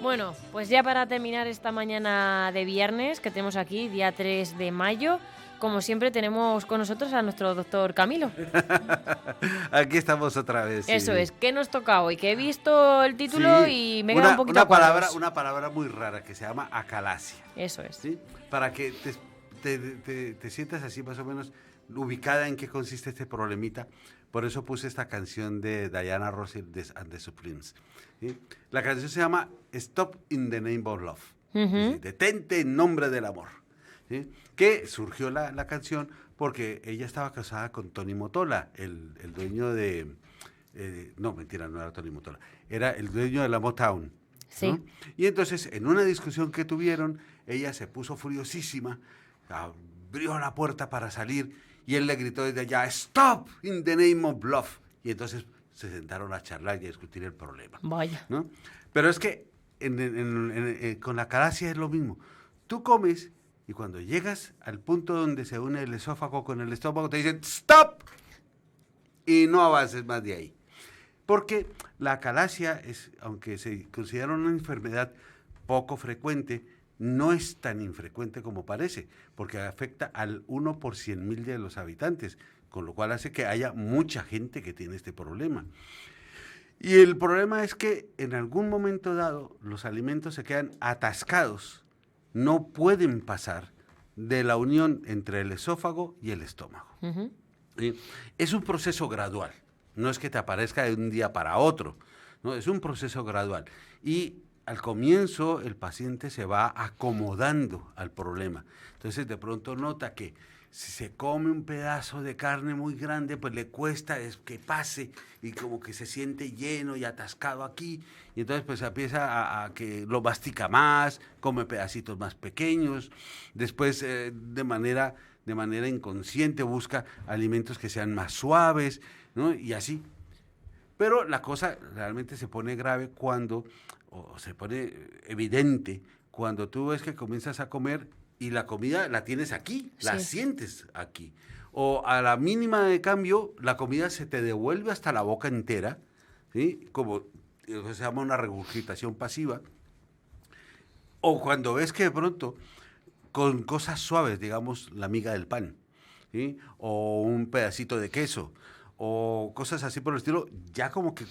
Bueno, pues ya para terminar esta mañana de viernes que tenemos aquí, día 3 de mayo, como siempre tenemos con nosotros a nuestro doctor Camilo. Aquí estamos otra vez. Eso Sí. es, ¿qué nos toca hoy? Que he visto el título Sí, y me he quedado un poquito a cuadros. una palabra muy rara que se llama acalasia. Eso es. ¿Sí? Para que te sientas así más o menos ubicada en qué consiste este problemita. Por eso puse esta canción de Diana Ross and the Supremes. ¿Sí? La canción se llama Stop in the Name of Love. ¿Sí? Detente en nombre del amor. ¿Sí? Que surgió la canción porque ella estaba casada con Tony Mottola, el dueño de... no, mentira, no era Tony Mottola. Era el dueño de la Motown. Sí. ¿No? Y entonces, en una discusión que tuvieron, ella se puso furiosísima, abrió la puerta para salir y él le gritó desde allá, "Stop in the name of love". Y entonces se sentaron a charlar y a discutir el problema. Vaya. ¿No? Pero es que con la acalasia es lo mismo. Tú comes y cuando llegas al punto donde se une el esófago con el estómago, te dicen "stop" y no avances más de ahí. Porque la acalasia, aunque se considera una enfermedad poco frecuente, no es tan infrecuente como parece, porque afecta al 1 por 100.000 de los habitantes, con lo cual hace que haya mucha gente que tiene este problema. Y el problema es que en algún momento dado los alimentos se quedan atascados, no pueden pasar de la unión entre el esófago y el estómago. ¿Sí? Es un proceso gradual, no es que te aparezca de un día para otro, ¿no? Es un proceso gradual. Y al comienzo el paciente se va acomodando al problema. Entonces de pronto nota que si se come un pedazo de carne muy grande, pues le cuesta que pase y como que se siente lleno y atascado aquí. Y entonces pues empieza a que lo mastica más, come pedacitos más pequeños. Después de manera inconsciente busca alimentos que sean más suaves, ¿no? Y así. Pero la cosa realmente se pone grave o se pone evidente, cuando tú ves que comienzas a comer y la comida la tienes aquí, la sientes aquí. O a la mínima de cambio, la comida se te devuelve hasta la boca entera, ¿sí? Como se llama una regurgitación pasiva. O cuando ves que de pronto, con cosas suaves, digamos, la miga del pan, ¿sí? O un pedacito de queso, o cosas así por el estilo, ya como que...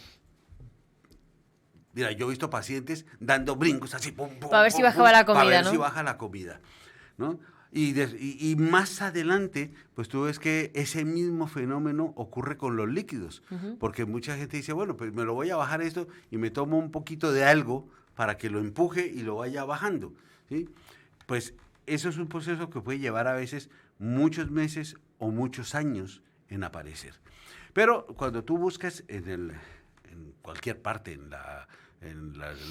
Mira, yo he visto pacientes dando brincos así, pum, pum, para ver si bajaba la comida, para ver ¿no? si baja la comida, ¿no? Y más adelante, pues tú ves que ese mismo fenómeno ocurre con los líquidos, porque mucha gente dice, bueno, pues me lo voy a bajar esto y me tomo un poquito de algo para que lo empuje y lo vaya bajando, ¿sí? Pues eso es un proceso que puede llevar a veces muchos meses o muchos años en aparecer. Pero cuando tú buscas en cualquier parte, en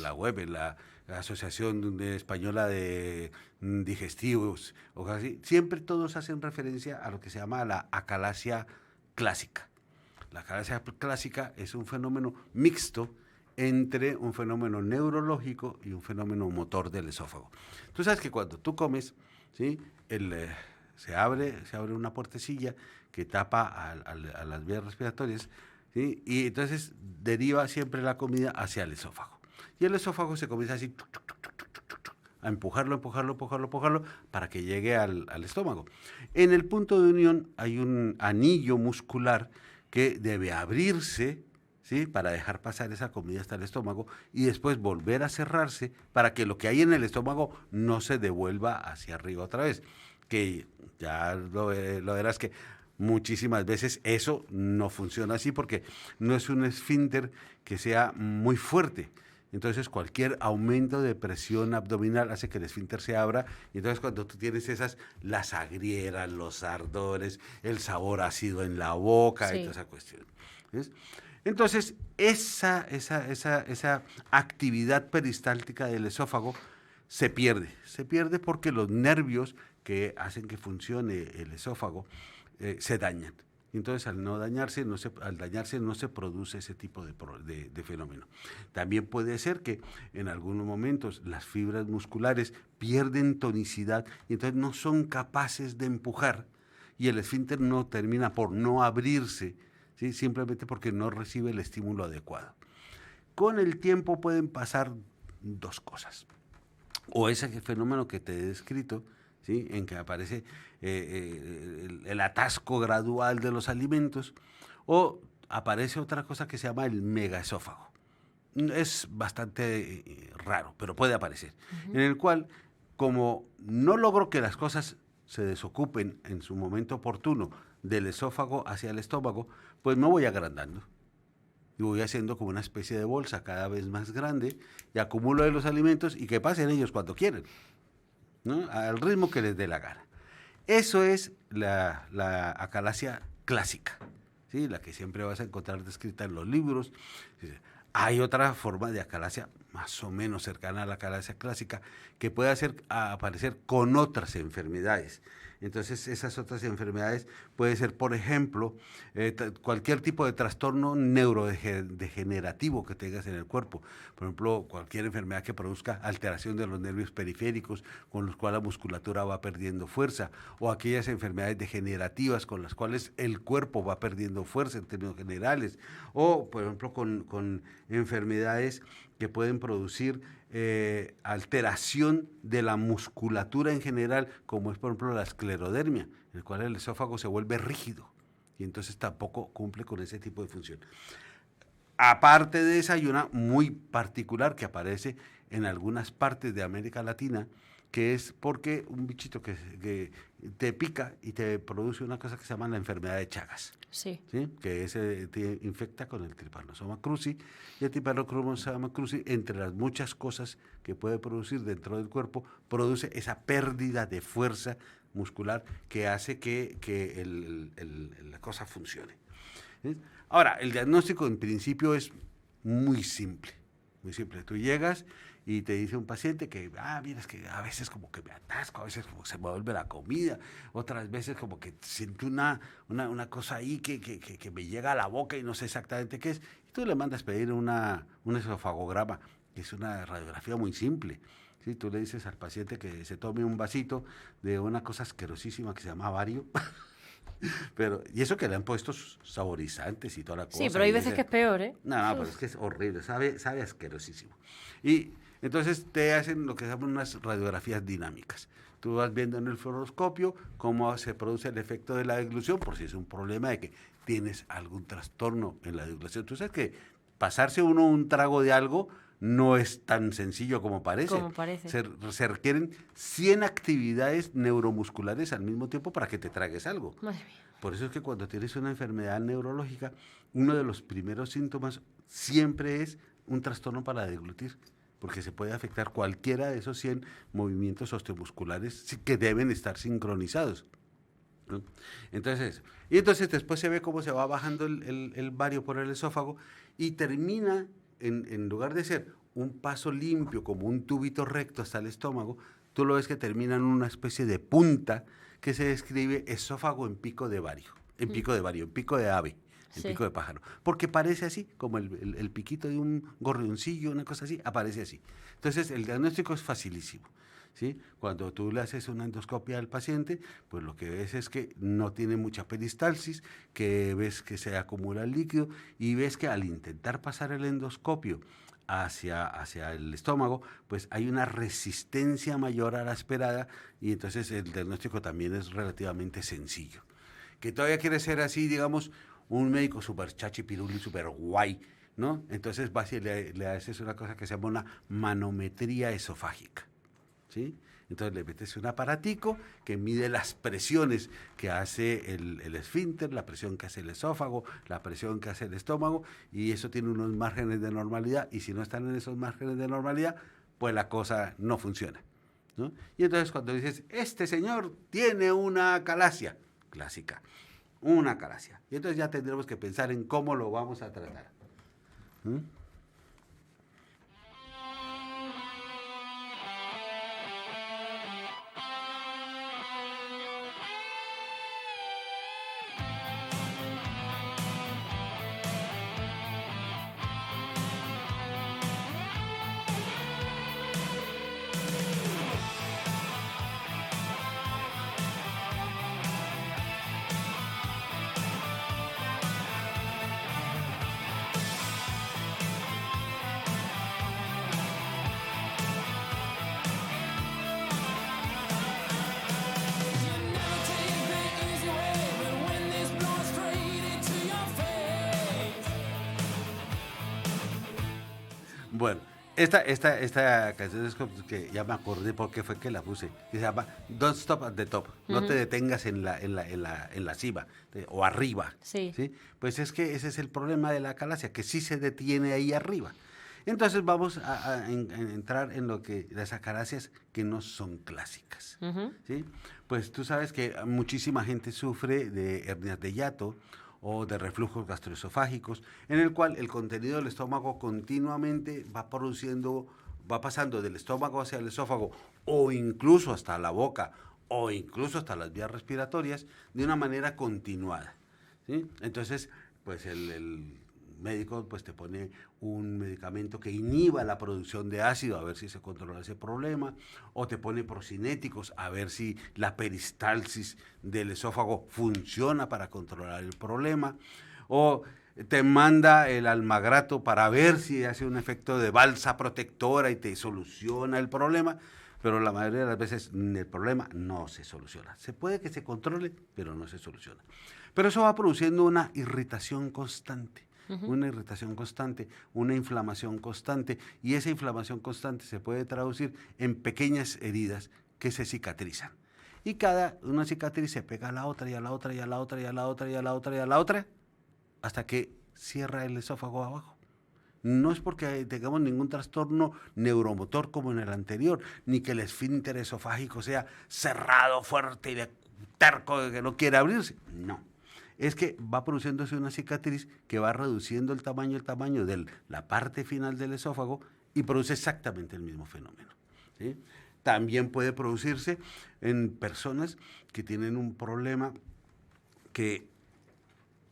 la web, en la Asociación Española de Digestivos, o así, siempre todos hacen referencia a lo que se llama la acalasia clásica. La acalasia clásica es un fenómeno mixto entre un fenómeno neurológico y un fenómeno motor del esófago. Tú sabes que cuando tú comes, ¿sí? Se abre una puertecilla que tapa a las vías respiratorias, ¿sí? Y entonces deriva siempre la comida hacia el esófago. Y el esófago se comienza así a empujarlo para que llegue al estómago. En el punto de unión hay un anillo muscular que debe abrirse, ¿sí? Para dejar pasar esa comida hasta el estómago y después volver a cerrarse para que lo que hay en el estómago no se devuelva hacia arriba otra vez. Que ya lo verás que muchísimas veces eso no funciona así porque no es un esfínter que sea muy fuerte. Entonces cualquier aumento de presión abdominal hace que el esfínter se abra y entonces cuando tú tienes las agrieras, los ardores, el sabor ácido en la boca y toda esa cuestión. ¿Ves? Entonces esa actividad peristáltica del esófago se pierde porque los nervios que hacen que funcione el esófago se dañan. Entonces, al dañarse no se produce ese tipo de fenómeno. También puede ser que en algunos momentos las fibras musculares pierden tonicidad y entonces no son capaces de empujar y el esfínter no termina por no abrirse, ¿sí? Simplemente porque no recibe el estímulo adecuado. Con el tiempo pueden pasar dos cosas. O ese fenómeno que te he descrito, ¿sí? En que aparece el atasco gradual de los alimentos, o aparece otra cosa que se llama el megaesófago. Es bastante raro, pero puede aparecer, en el cual, como no logro que las cosas se desocupen en su momento oportuno del esófago hacia el estómago, pues me voy agrandando. Y voy haciendo como una especie de bolsa cada vez más grande y acumulo de los alimentos y que pasen ellos cuando quieren, ¿no? Al ritmo que les dé la gana. Eso es la acalasia clásica, ¿sí? La que siempre vas a encontrar descrita en los libros. Hay otra forma de acalasia más o menos cercana a la acalasia clásica que puede aparecer con otras enfermedades. Entonces, esas otras enfermedades puede ser, por ejemplo, cualquier tipo de trastorno neurodegenerativo que tengas en el cuerpo. Por ejemplo, cualquier enfermedad que produzca alteración de los nervios periféricos, con los cuales la musculatura va perdiendo fuerza, o aquellas enfermedades degenerativas con las cuales el cuerpo va perdiendo fuerza en términos generales, o, por ejemplo, con enfermedades que pueden producir alteración de la musculatura en general, como es por ejemplo la esclerodermia, en el cual el esófago se vuelve rígido y entonces tampoco cumple con ese tipo de función. Aparte de esa, hay una muy particular que aparece en algunas partes de América Latina, que es porque un bichito que te pica y te produce una cosa que se llama la enfermedad de Chagas. Sí. ¿Sí? Que te infecta con el Trypanosoma cruzi, y el Trypanosoma cruzi, entre las muchas cosas que puede producir dentro del cuerpo, produce esa pérdida de fuerza muscular que hace que la cosa funcione. ¿Sí? Ahora, el diagnóstico en principio es muy simple, muy simple. Tú llegas y te dice un paciente que, mira, es que a veces como que me atasco, a veces como que se me vuelve la comida, otras veces como que siento una cosa ahí que me llega a la boca y no sé exactamente qué es. Y tú le mandas pedir un esofagograma, que es una radiografía muy simple. ¿Sí? Tú le dices al paciente que se tome un vasito de una cosa asquerosísima que se llama bario. Y eso que le han puesto saborizantes y toda la cosa. Sí, pero hay veces que es peor, ¿eh? No, pero es que es horrible, sabe asquerosísimo. Y entonces te hacen lo que se llaman unas radiografías dinámicas. Tú vas viendo en el fluoroscopio cómo se produce el efecto de la deglución, por si es un problema de que tienes algún trastorno en la deglución. Tú sabes que pasarse uno un trago de algo no es tan sencillo como parece. Como parece. Se requieren 100 actividades neuromusculares al mismo tiempo para que te tragues algo. Madre mía. Por eso es que cuando tienes una enfermedad neurológica, uno de los primeros síntomas siempre es un trastorno para deglutir, porque se puede afectar cualquiera de esos 100 movimientos osteomusculares que deben estar sincronizados, ¿no? Entonces después se ve cómo se va bajando el bario por el esófago y termina, en lugar de ser un paso limpio como un tubito recto hasta el estómago, tú lo ves que termina en una especie de punta que se describe esófago en pico de bario, en pico de ave, en pico de pájaro, porque parece así, como el piquito de un gorrioncillo, una cosa así, aparece así. Entonces el diagnóstico es facilísimo, ¿sí? Cuando tú le haces una endoscopia al paciente, pues lo que ves es que no tiene mucha peristalsis, que ves que se acumula el líquido y ves que al intentar pasar el endoscopio hacia el estómago, pues hay una resistencia mayor a la esperada y entonces el diagnóstico también es relativamente sencillo. Que todavía quiere ser así, digamos, un médico súper chachipiruli, súper guay, ¿no? Entonces vas y le haces una cosa que se llama una manometría esofágica, ¿sí? Entonces le metes un aparatico que mide las presiones que hace el esfínter, la presión que hace el esófago, la presión que hace el estómago, y eso tiene unos márgenes de normalidad, y si no están en esos márgenes de normalidad, pues la cosa no funciona, ¿no? Y entonces cuando dices, este señor tiene una acalasia clásica, una acalasia, y entonces ya tendremos que pensar en cómo lo vamos a tratar. ¿Mm? Bueno, esta canción es como que ya me acordé por qué fue que la puse. Que se llama Don't Stop at the Top. No te detengas en la cima o arriba. Sí. ¿Sí? Pues es que ese es el problema de la acalasia, que sí se detiene ahí arriba. Entonces vamos a entrar en lo que las acalacias que no son clásicas. ¿Sí? Pues tú sabes que muchísima gente sufre de hernias de hiato o de reflujos gastroesofágicos, en el cual el contenido del estómago continuamente va pasando del estómago hacia el esófago, o incluso hasta la boca, o incluso hasta las vías respiratorias, de una manera continuada. ¿Sí? Entonces, pues el médico pues te pone un medicamento que inhiba la producción de ácido a ver si se controla ese problema, o te pone procinéticos a ver si la peristalsis del esófago funciona para controlar el problema, o te manda el almagrato para ver si hace un efecto de balsa protectora y te soluciona el problema, pero la mayoría de las veces el problema no se soluciona. Se puede que se controle, pero no se soluciona. Pero eso va produciendo una irritación constante. Una irritación constante, una inflamación constante, y esa inflamación constante se puede traducir en pequeñas heridas que se cicatrizan. Y una cicatriz se pega a la otra, y a la otra, y a la otra, y a la otra, y a la otra, y a la otra, hasta que cierra el esófago abajo. No es porque tengamos ningún trastorno neuromotor como en el anterior, ni que el esfínter esofágico sea cerrado, fuerte y de terco de que no quiere abrirse. No. Es que va produciéndose una cicatriz que va reduciendo el tamaño de la parte final del esófago y produce exactamente el mismo fenómeno. ¿Sí? También puede producirse en personas que tienen un problema que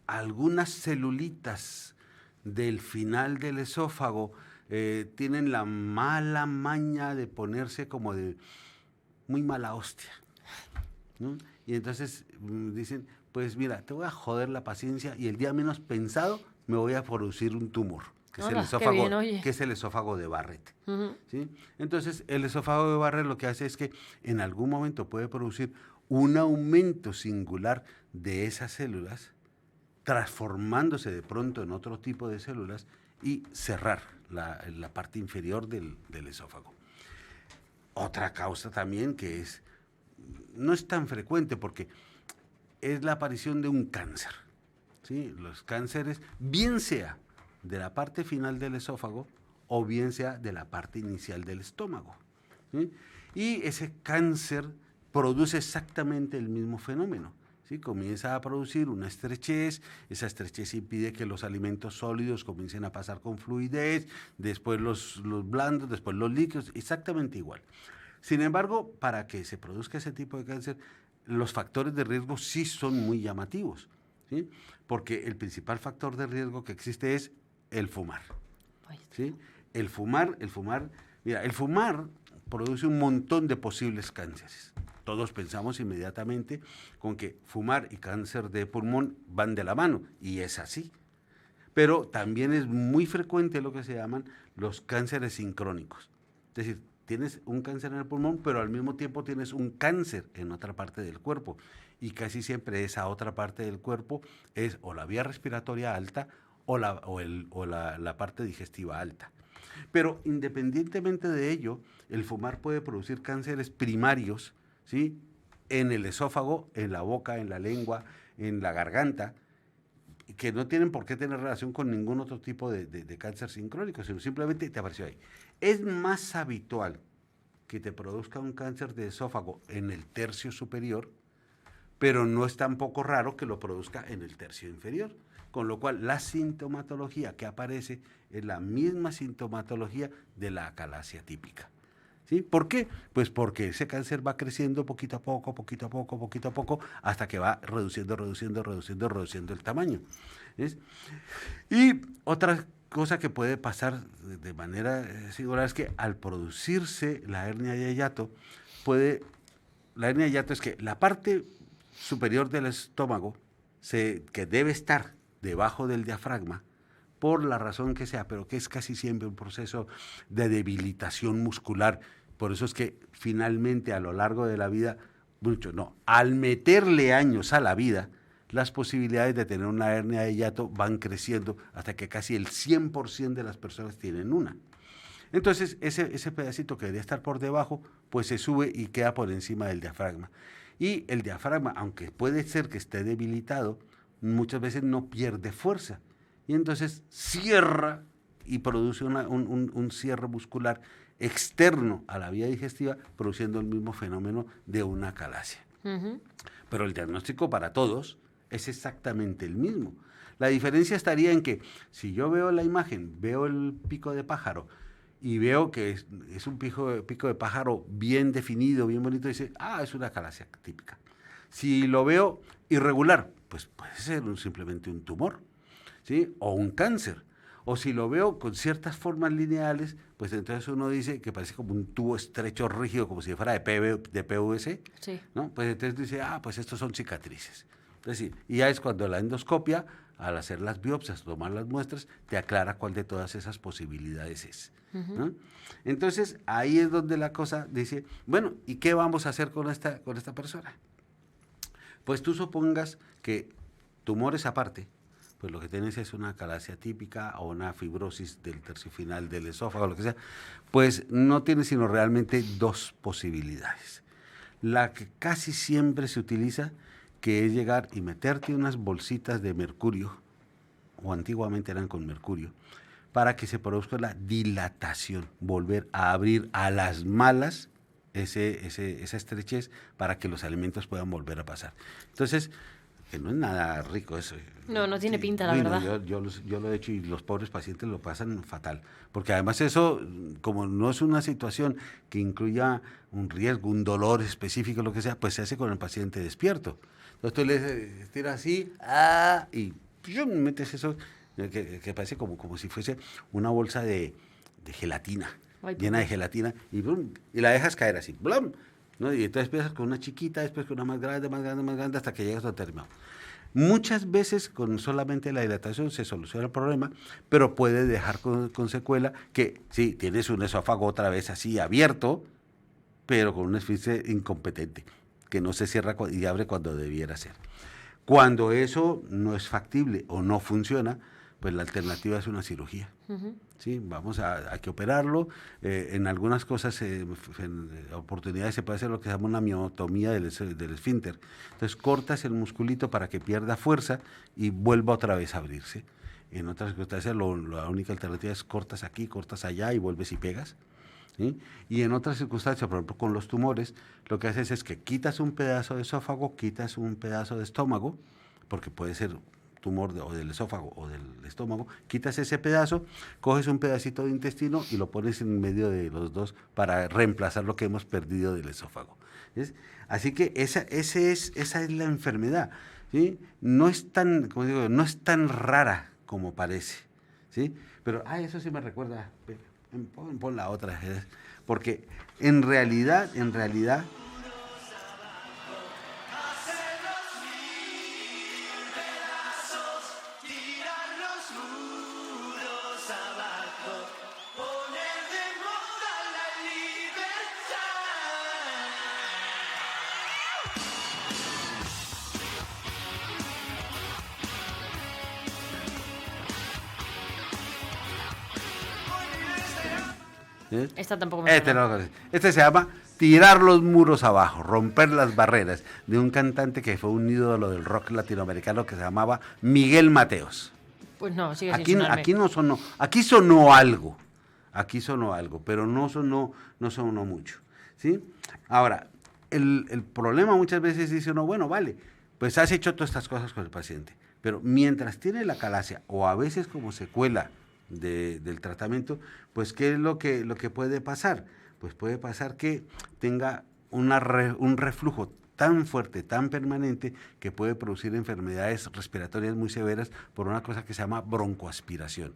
algunas celulitas del final del esófago tienen la mala maña de ponerse como de muy mala hostia, ¿no? Y entonces dicen, pues mira, te voy a joder la paciencia y el día menos pensado me voy a producir un tumor, que es el esófago de Barrett. ¿Sí? Entonces, el esófago de Barrett lo que hace es que en algún momento puede producir un aumento singular de esas células, transformándose de pronto en otro tipo de células y cerrar la parte inferior del esófago. Otra causa también que no es tan frecuente porque es la aparición de un cáncer. ¿Sí? Los cánceres, bien sea de la parte final del esófago o bien sea de la parte inicial del estómago. ¿Sí? Y ese cáncer produce exactamente el mismo fenómeno. ¿Sí? Comienza a producir una estrechez, esa estrechez impide que los alimentos sólidos comiencen a pasar con fluidez, después los blandos, después los líquidos, exactamente igual. Sin embargo, para que se produzca ese tipo de cáncer, los factores de riesgo sí son muy llamativos, ¿sí? Porque el principal factor de riesgo que existe es el fumar. ¿Sí? El fumar produce un montón de posibles cánceres. Todos pensamos inmediatamente con que fumar y cáncer de pulmón van de la mano, y es así. Pero también es muy frecuente lo que se llaman los cánceres sincrónicos. Es decir, tienes un cáncer en el pulmón, pero al mismo tiempo tienes un cáncer en otra parte del cuerpo. Y casi siempre esa otra parte del cuerpo es o la vía respiratoria alta o la parte digestiva alta. Pero independientemente de ello, el fumar puede producir cánceres primarios, ¿sí? En el esófago, en la boca, en la lengua, en la garganta, que no tienen por qué tener relación con ningún otro tipo de cáncer sincrónico, sino simplemente te apareció ahí. Es más habitual que te produzca un cáncer de esófago en el tercio superior, pero no es tampoco raro que lo produzca en el tercio inferior, con lo cual la sintomatología que aparece es la misma sintomatología de la acalasia típica. ¿Sí? ¿Por qué? Pues porque ese cáncer va creciendo poquito a poco, hasta que va reduciendo el tamaño. ¿Ves? Y otra cosa que puede pasar de manera singular es que al producirse la hernia de hiato, la hernia de hiato es que la parte superior del estómago, que debe estar debajo del diafragma, por la razón que sea, pero que es casi siempre un proceso de debilitación muscular. Por eso es que finalmente a lo largo de la vida, al meterle años a la vida, las posibilidades de tener una hernia de hiato van creciendo hasta que casi el 100% de las personas tienen una. Entonces, ese pedacito que debería estar por debajo, pues se sube y queda por encima del diafragma. Y el diafragma, aunque puede ser que esté debilitado, muchas veces no pierde fuerza. Y entonces cierra y produce un cierre muscular externo a la vía digestiva, produciendo el mismo fenómeno de una calasia. Pero el diagnóstico para todos es exactamente el mismo. La diferencia estaría en que si yo veo la imagen, veo el pico de pájaro y veo que es un pico de pájaro bien definido, bien bonito, dice, es una calasia típica. Si lo veo irregular, pues puede ser simplemente un tumor, ¿sí? O un cáncer. O si lo veo con ciertas formas lineales, pues entonces uno dice que parece como un tubo estrecho, rígido, como si fuera de PVC, Sí. ¿no? Pues entonces dice, pues estos son cicatrices. Entonces, sí, y ya es cuando la endoscopia, al hacer las biopsias, tomar las muestras, te aclara cuál de todas esas posibilidades es, ¿no? Entonces, ahí es donde la cosa dice, bueno, ¿y qué vamos a hacer con esta persona? Pues tú supongas que tumores aparte, pues lo que tienes es una calasia típica o una fibrosis del tercio final del esófago, lo que sea, pues no tienes sino realmente dos posibilidades. La que casi siempre se utiliza, que es llegar y meterte unas bolsitas de mercurio, o antiguamente eran con mercurio, para que se produzca la dilatación, volver a abrir a las malas esa estrechez para que los alimentos puedan volver a pasar. Entonces, que no es nada rico eso. No tiene pinta, la verdad. Yo lo he hecho y los pobres pacientes lo pasan fatal. Porque además eso, como no es una situación que incluya un riesgo, un dolor específico, lo que sea, pues se hace con el paciente despierto. Entonces tú le estiras así, y metes eso, que parece como si fuese una bolsa de gelatina, llena de gelatina, y la dejas caer así, ¡blum! ¿No? Y entonces empiezas con una chiquita, después con una más grande, hasta que llegas a terminado. Muchas veces con solamente la dilatación se soluciona el problema, pero puede dejar con secuela que sí, tienes un esófago otra vez así abierto, pero con un esfínter incompetente, que no se cierra y abre cuando debiera ser. Cuando eso no es factible o no funciona, pues la alternativa es una cirugía. ¿Sí? Vamos a que operarlo. En algunas cosas, en oportunidades, se puede hacer lo que se llama una miotomía del esfínter. Entonces cortas el musculito para que pierda fuerza y vuelva otra vez a abrirse. En otras circunstancias, la única alternativa es cortas aquí, cortas allá y vuelves y pegas, ¿sí? Y en otras circunstancias, por ejemplo con los tumores, lo que haces es que quitas un pedazo de esófago, quitas un pedazo de estómago, porque puede ser tumor o del esófago o del estómago, quitas ese pedazo, coges un pedacito de intestino y lo pones en medio de los dos para reemplazar lo que hemos perdido del esófago. ¿Ves? Así que esa es la enfermedad, ¿sí? No es tan, como digo, no es tan rara como parece, ¿sí? Pero, eso sí me recuerda, pon la otra, porque en realidad, Esta tampoco me suena. Este se llama Tirar los muros abajo, romper las barreras, de un cantante que fue un ídolo del rock latinoamericano que se llamaba Miguel Mateos. Pues no, sigue sin sonarme. Aquí no sonó, aquí sonó algo, pero no sonó mucho, ¿sí? Ahora, el problema muchas veces dice uno, bueno, vale, pues has hecho todas estas cosas con el paciente, pero mientras tiene la calasia, o a veces como secuela del tratamiento, pues ¿qué es lo que puede pasar? Pues puede pasar que tenga un reflujo tan fuerte, tan permanente, que puede producir enfermedades respiratorias muy severas por una cosa que se llama broncoaspiración.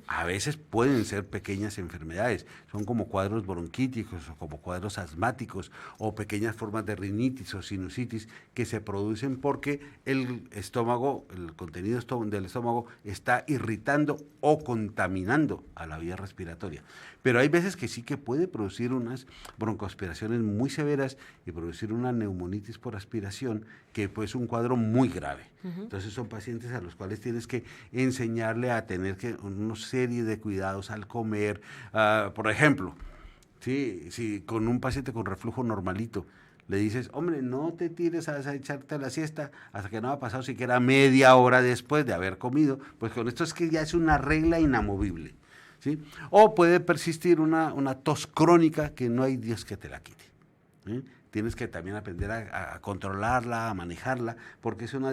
A veces pueden ser pequeñas enfermedades, son como cuadros bronquíticos o como cuadros asmáticos o pequeñas formas de rinitis o sinusitis que se producen porque el estómago, el contenido del estómago está irritando o contaminando a la vía respiratoria. Pero hay veces que sí que puede producir unas broncoaspiraciones muy severas y producir una neumonía colitis por aspiración, que pues es un cuadro muy grave. Entonces son pacientes a los cuales tienes que enseñarle a tener una serie de cuidados al comer. Por ejemplo, si con un paciente con reflujo normalito le dices, hombre, no te tires a echarte a la siesta hasta que no ha pasado siquiera media hora después de haber comido, pues con esto es que ya es una regla inamovible, ¿sí? O puede persistir una tos crónica que no hay Dios que te la quite, ¿sí? Tienes que también aprender a controlarla, a manejarla, porque es una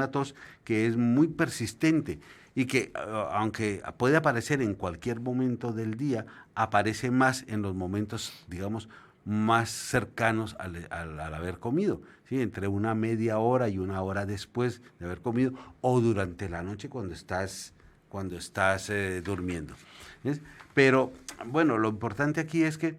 tos que es muy persistente y que, aunque puede aparecer en cualquier momento del día, aparece más en los momentos, digamos, más cercanos al haber comido, ¿sí? Entre una media hora y una hora después de haber comido, o durante la noche cuando estás durmiendo, ¿ves? Pero, bueno, lo importante aquí es que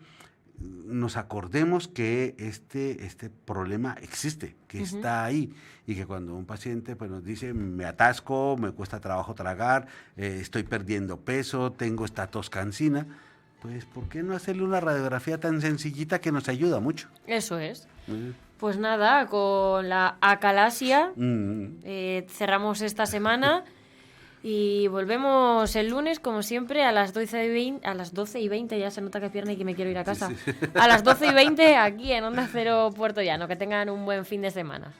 nos acordemos que este problema existe, que está ahí, y que cuando un paciente pues, nos dice, me atasco, me cuesta trabajo tragar, estoy perdiendo peso, tengo esta tos cansina, pues ¿por qué no hacerle una radiografía tan sencillita que nos ayuda mucho? Eso es. Pues nada, con la acalasia cerramos esta semana y volvemos el lunes, como siempre, a las 12:20, ya se nota que es viernes y que me quiero ir a casa. Sí. A las 12:20 aquí en Onda Cero Puerto Llano. Que tengan un buen fin de semana.